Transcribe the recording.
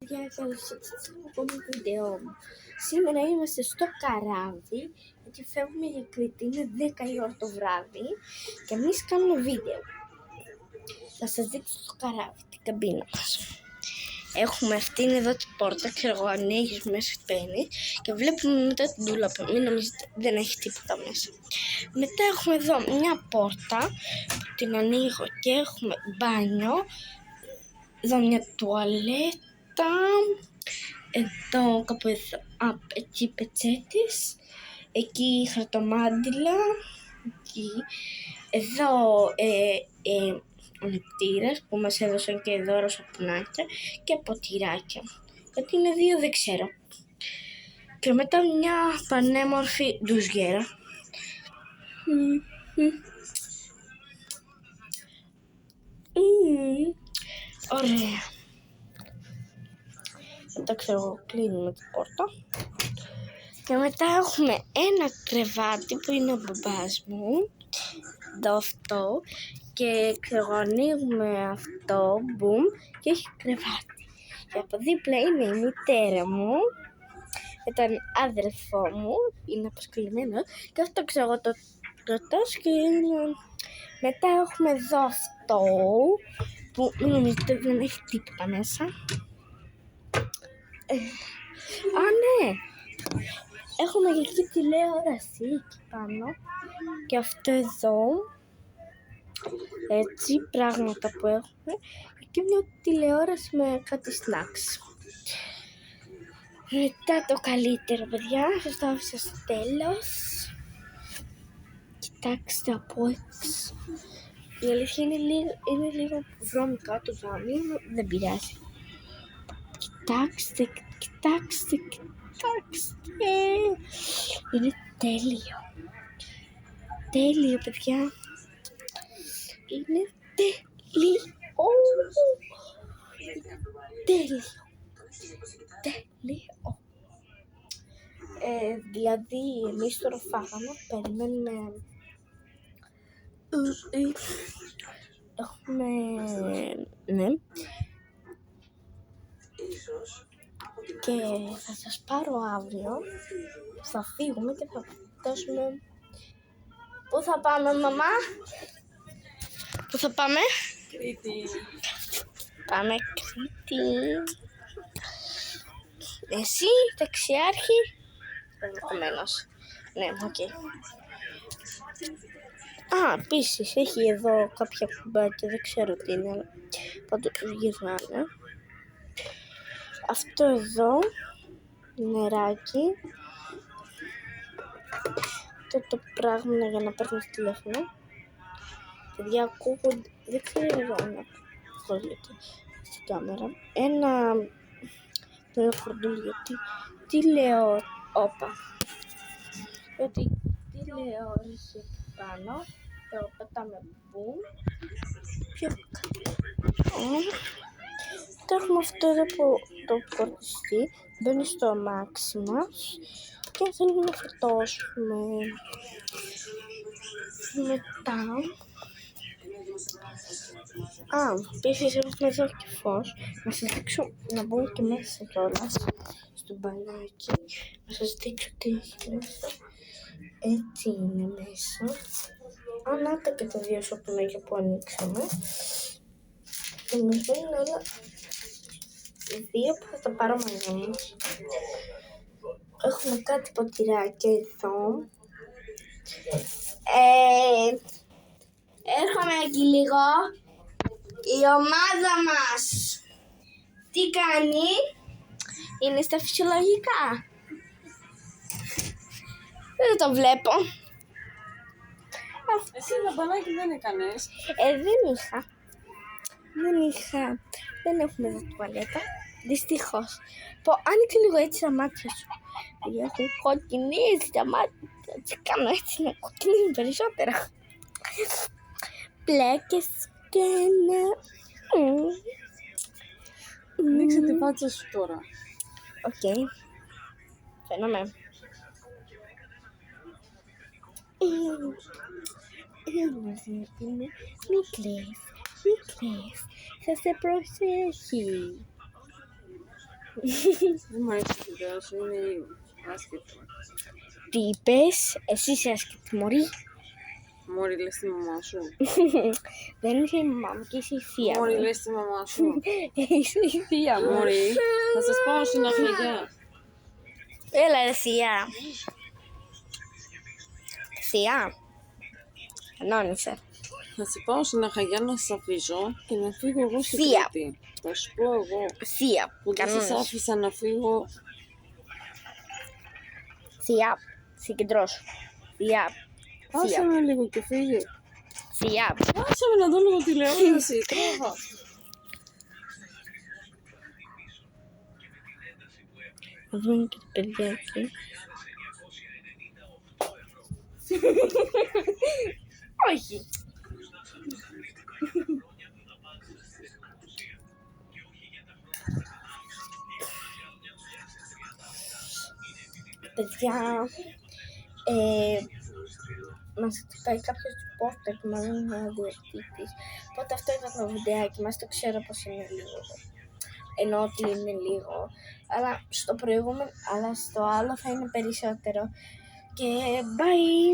Καλώς ήρθατε στο επόμενο βίντεο μου. Σήμερα είμαστε στο καράβι, γιατί φεύγουμε για Κρήτη, είναι 10 η ώρα το βράδυ και εμείς κάνουμε βίντεο. Θα σας δείξω το καράβι, την καμπίνα μας. Έχουμε αυτήν εδώ την πόρτα, ξέρω εγώ, ανοίγεις μέσα μπαίνεις και βλέπουμε μετά την ντουλάπα. Μην νομίζετε, δεν έχει τίποτα μέσα. Μετά έχουμε εδώ μια πόρτα που την ανοίγω και έχουμε μπάνιο. Εδώ μια τουαλέτα. Εδώ κάπου εδώ, εκεί πετσέτης, εκεί χαρτομάντιλα, εκεί. Εδώ ο νηπτήρας που μας έδωσαν και δώρο σαπουνάκια και ποτηράκια. Γιατί είναι δύο δεν ξέρω. Και μετά μια πανέμορφη ντουζιέρα. Ωραία. Μετά ξέρω εγώ κλείνουμε την πόρτα. Και μετά έχουμε ένα κρεβάτι που είναι ο μπαμπάς μου. Εδώ αυτό. Και ξέρω εγώ ανοίγουμε αυτό, μπουμ, και έχει κρεβάτι. Και από δίπλα είναι η μητέρα μου. Με τον άδελφό μου, είναι απασχολημένος. Και αυτό ξέρω εγώ το και μετά έχουμε εδώ αυτό που μην νομίζετε δεν έχει τίποτα μέσα. Α, ναι! Έχουμε και εκεί τηλεόραση εκεί πάνω. Και αυτό εδώ. Έτσι, πράγματα που έχουμε. Και μια τηλεόραση με κάτι snacks. Μετά το καλύτερο, παιδιά, σας το άφησα στο τέλος. Κοιτάξτε από έξω. Η αλήθεια είναι λίγο βρώμικα το ζάμι, δεν πειράζει. Κοιτάξτε. Είναι τέλειο. Τέλειο, παιδιά. Είναι τέλειο. Δηλαδή, εμείς τώρα φάγαμε, περιμένουμε. Έχουμε, ναι. Και θα σας πάρω αύριο, θα φύγουμε και θα φτάσουμε. Πού θα πάμε, μαμά? Πού θα πάμε? Κρήτη. Πάμε Κρήτη. Εσύ, ταξιάρχη? Ενδεχομένως. Ναι, οκ. Επίσης έχει εδώ κάποια κουμπάκια, δεν ξέρω τι είναι, αλλά πάντως γυρνάνε. Αυτό εδώ, νεράκι. Το πράγμα είναι για να παίρνεις τηλέφωνο. Παιδιά ακούγονται, δεν ξέρω εδώ να ακούγονται στην κάμερα. Ένα τηλεφορντούλ γιατί γιατί τηλεόραση εκεί πάνω. Το πετάμε μπουμ. Πιο έχουμε αυτό εδώ που το φορτιστή. Μπαίνει στο αμάξι μας και θέλουμε να φορτώσουμε. Μετά επίσης έχουμε εδώ και φως. Να σας δείξω, να μπούμε και μέσα κιόλας στο μπανάκι. Να σας δείξω τι έχει μέσα. Έτσι είναι μέσα. Να και τα δύο σαπουνάκια που ανοίξαμε. Και μέσα είναι όλα δύο που θα τα πάρω μαζί μου. Έχουμε κάτι ποτηράκια εδώ. Έρχομαι εκεί λίγο. Η ομάδα μας τι κάνει? Είναι στα φυσιολογικά. Δεν το βλέπω. Εσύ λαμπανάκι δεν έκανες? Δεν έχουμε εδώ τουαλέτα. Δυστυχώς. Άνοιξε λίγο έτσι τα μάτια σου. Έχουν κοκκινήσει τα μάτια. Τι κάνω έτσι να κοκκινήσουν περισσότερα. Πλέκες και ναι. Ανοίξε τη φάτσα σου τώρα. Οκ. Φαίνομαι. Μη κλαις. Θα σε προσέχει. Δεν μου αρέσει η ιδέα σου, είναι άσχετο. Τι είπες, εσύ είσαι άσχετη μωρή. Μωρή, λες τη μαμά σου. Δεν είσαι η μαμά μου και είσαι η θεία Μωρή, μου. λες τη μαμά σου. Είσαι η θεία μου. Μωρή, θα σας πάω στην Αχαγιά. Έλα ρε θεία. Θεία. Ενώνησε. Θα σε πάω στην Αχαγιά να σας αφήσω και να φύγω εγώ στην Θεία. Κρήτη. Θα σου πω εγώ Θεία. που δεν σας Κανόνες. άφησα να φύγω. Θεία. Συγκεντρώσου. Θεία. Άσε με λίγο και φύγε. Θεία. Άσε με να δω λίγο τηλεόραση. Τρέχα. Να δούμε και το παιδιά εκεί. Όχι. Παιδιά, μας ζητάει κάποιος του πόρτερ που μας είναι ο διοκτήτης. Οπότε αυτό ήταν το βιντεάκι μας, το ξέρω πως είναι λίγο. Ενώ ότι είναι λίγο, αλλά στο προηγούμενο, αλλά στο άλλο θα είναι περισσότερο. Και bye!